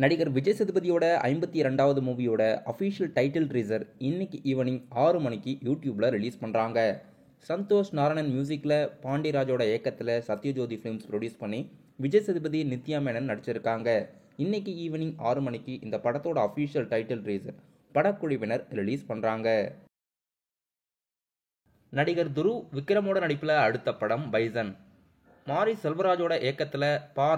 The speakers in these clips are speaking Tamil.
நடிகர் விஜய் சேதுபதியோட 52வது மூவியோட அஃபிஷியல் டைட்டில் ட்ரீசர் இன்னைக்கு ஈவினிங் 6 மணிக்கு யூடியூப்ல ரிலீஸ் பண்ணுறாங்க. சந்தோஷ் நாராயணன் மியூசிக்கில் பாண்டியராஜோட இயக்கத்தில் சத்யஜோதி ஃபிலிம்ஸ் ப்ரொடியூஸ் பண்ணி விஜய் சேதுபதி நித்யா மேனன் நடிச்சிருக்காங்க. இன்னைக்கு ஈவினிங் 6 மணிக்கு இந்த படத்தோட அஃபிஷியல் டைட்டில் ட்ரீசர் படக்குழுவினர் ரிலீஸ் பண்ணுறாங்க. நடிகர் துருவ் விக்ரமோட நடிப்பில் அடுத்த படம் பைசன். மாரி செல்வராஜோட இயக்கத்தில்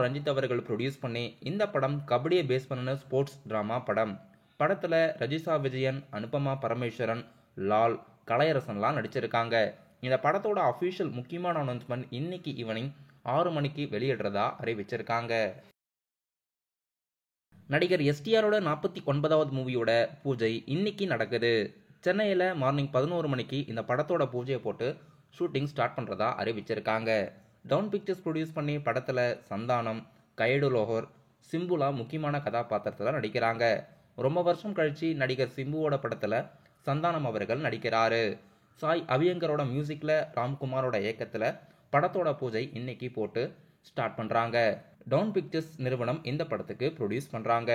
ரஞ்சித் அவர்கள் ப்ரொடியூஸ் பண்ணி இந்த படம் கபடியை பேஸ் பண்ணின ஸ்போர்ட்ஸ் ட்ராமா படம். படத்தில் ரஜிஷா விஜயன், அனுபமா பரமேஸ்வரன், லால், கலையரசன்லாம் நடிச்சிருக்காங்க. இந்த படத்தோட அஃபிஷியல் முக்கியமான அனௌன்ஸ்மெண்ட் இன்னைக்கு ஈவினிங் 6 மணிக்கு வெளியிடுறதா அறிவிச்சிருக்காங்க. நடிகர் எஸ்டிஆரோட 49வது மூவியோட பூஜை இன்னைக்கு நடக்குது. சென்னையில் மார்னிங் 11 மணிக்கு இந்த படத்தோட பூஜையை போட்டு ஷூட்டிங் ஸ்டார்ட் பண்ணுறதா அறிவிச்சிருக்காங்க. டவுன் பிக்சர்ஸ் ப்ரொடியூஸ் பண்ணி படத்தில் சந்தானம், கைடு லோகர், சிம்புலா முக்கியமான கதாபாத்திரத்தில் நடிக்கிறாங்க. ரொம்ப வருஷம் கழிச்சு நடிகர் சிம்புவோட படத்தில் சந்தானம் அவர்கள் நடிக்கிறாரு. சாய் அபியங்கரோட மியூசிக்கில் ராம்குமாரோட இயக்கத்தில் படத்தோட பூஜை இன்னைக்கு போட்டு ஸ்டார்ட் பண்ணுறாங்க. டவுன் பிக்சர்ஸ் நிறுவனம் இந்த படத்துக்கு ப்ரொடியூஸ் பண்ணுறாங்க.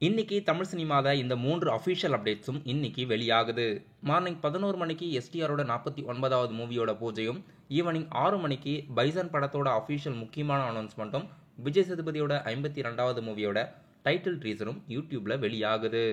இன்னைக்கு தமிழ் சினிமாவில் இந்த 3 அஃபிஷியல் அப்டேட்ஸும் இன்னைக்கு வெளியாகுது. மார்னிங் 11 மணிக்கு எஸ்டிஆரோட 49வது மூவியோட பூஜையும், ஈவினிங் 6 மணிக்கு பைசன் படத்தோட அஃபிஷியல் முக்கியமான அனௌன்ஸ்மெண்ட்டும், விஜய் சேதுபதியோட 52வது மூவியோட டைட்டில் ட்ரீசரும் யூடியூப்ல வெளியாகுது.